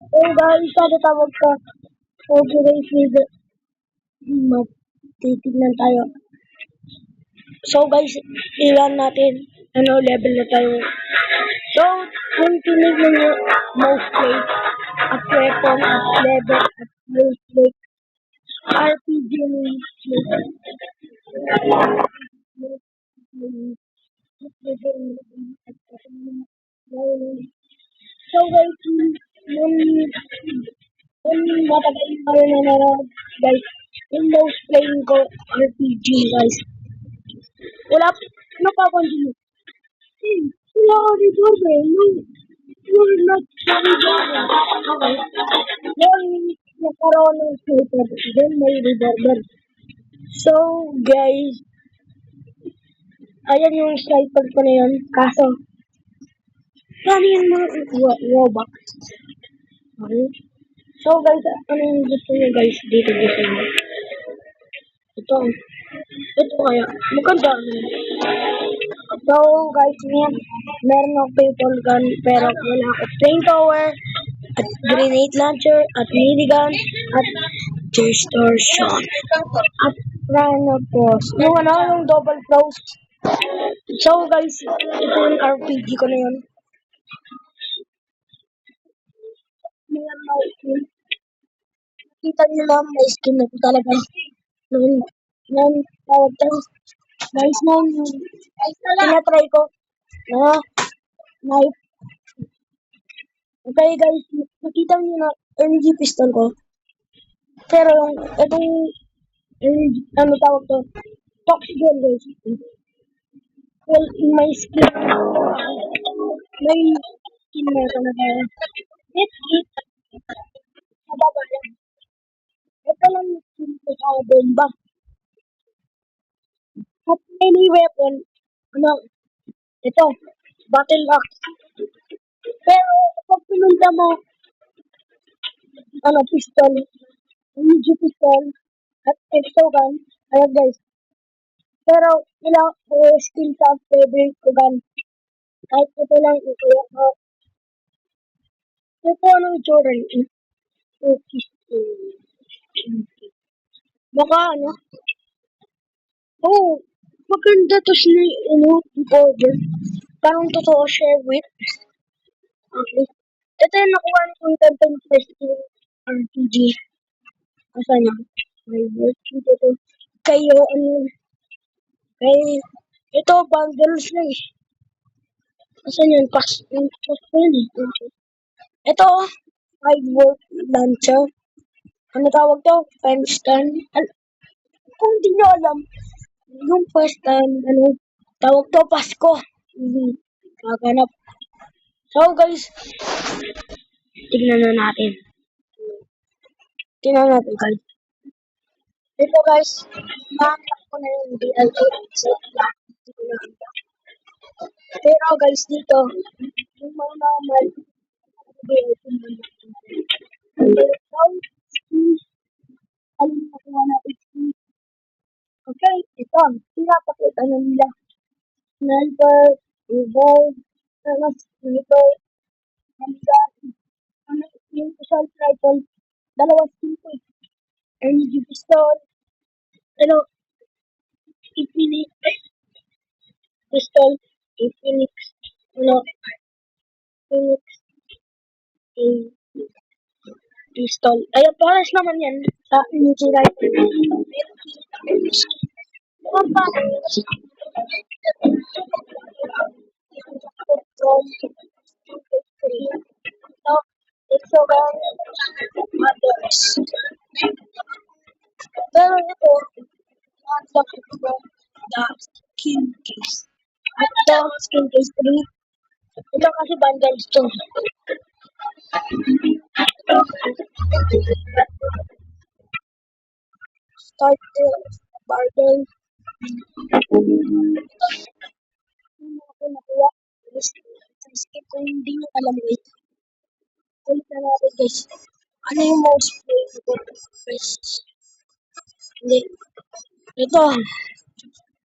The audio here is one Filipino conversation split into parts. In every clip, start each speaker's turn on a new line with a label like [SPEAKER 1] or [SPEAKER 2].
[SPEAKER 1] So guys, kada tawag ka, okay guys, magtitignan tayo. So guys, ilan natin, ano level na tayo. So, kung tinignan nyo, most play, at weapon, at level, at most play, RPG, so guys, yung matagal na kayo nanonood, guys, yung most playing ko, RPG, guys. Wala, ano pa akong dito? Wala ka dito, you're not okay. Yung nagkaroon ng sniper, then may revolver. So, guys, ayan yung sniper ko na yun. Kaso, paano yung mga robot? Okay. So, guys, ano yung gusto nyo, guys, dito gusto nyo? Ito. Ito kaya. Maganda. So, guys, ngayon, meron ako paintball gun, pero wala ako flamethrower, at grenade launcher, at minigun, at distortion, at Rhinopost. Yung ano, yung double close. So, guys, ito yung RPG ko na yun. Mga may skin. Kita nyo lang, may skin na po talaga. Nung tawag tayo. Guys, nung tinatry ko, na knife. Okay guys, nakita nyo na energy pistol ko. Pero yung, itong, energy, ano tawag to, toxic gun guys. Well, in my skin, may skin na talaga. Let's eat, mababa lang. Ito lang yung skin ko sa bomba. At any weapon, ano, ito, battle axe. Pero, kapag pinunta mo, ano, pistol, energy pistol, at exo gun, ayan guys. Pero, ilang skill sa favorite ko gun. Kahit ito lang ito. Ito ano itsura nito? Baka ano? Oh, maganda to siya ano, border. Parang totoo share with. Okay. Ito yung nakuha ni Kung Tantang first year RPG. Asa na? May work dito. Kayo, ano, kay, ito, bundles na eh. Asan yun? Pass ko yun eh. Okay. Ito, 5 volt launcher. Ano tawag to? Fence stand. Kung di nyo alam, yung first time, ano, tawag to Pasko. Kaganap. So guys, tignan na natin. Tignan natin guys. Ito guys, nahanap ko na yung DLA. So, pero guys, dito, yung mga normal, DLA natin. So, alam mo kung ano, okay, ito, pinapakita na nila. Sniper, revolve, sniper, handgun, ano, yung assault rifle, dalawang tipo eh. Energy pistol, ano, infinite pistol, infinite, ano, infinite pistol. Ayan, pares naman yan sa energy rifle. Ano pa? From 3. No, it's around others. Pero ito, unlock ko the skin case. At ito, skin case 3. Ito kasi bundles to. Start the bundle. Yung mga ko nakuha. Skip ko hindi nyo alam guys. Ulit na natin guys. Ano yung most playable best? Hindi. Ito.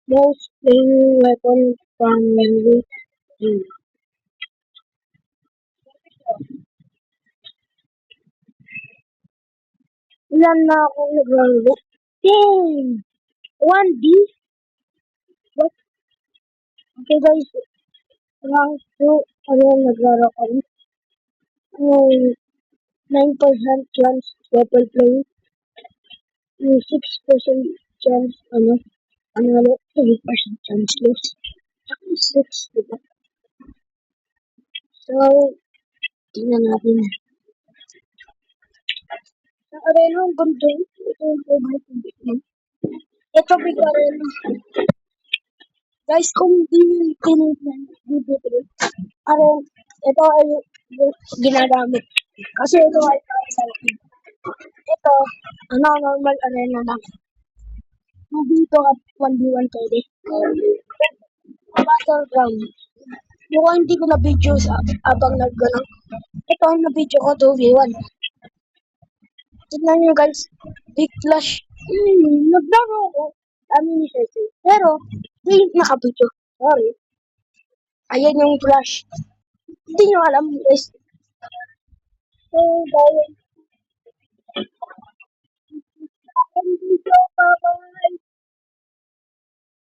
[SPEAKER 1] Most playing weapon from memory. Ilan na akong naglaro? Dang! 1D? What? Okay guys, rank 2. Ano yung naglaro kami? Yung 9% chance triple play. Yung 6% chance, ano, 3% chance lose. Ako 6, diba? So, tingnan natin. Sa arena, ang ganda. Ito yung favorite ko dito. Ito, big arena. Guys, kung di nyo tinignan, dito. Arena, ito ay yung ginagamit. Kasi ito ay para sa akin. Ito, normal arena lang. Dito at 1v1 pwede. Battleground. Mukhang hindi ko na-video sa abang nag-ganang. Ito ang na-video ko 2v1. Tignan nyo guys. Big flash. Naglaro ko. Dami ni Sese. Pero, hindi nakabidyo. Sorry. Ayan yung flash. Hindi nyo alam guys. So, dahil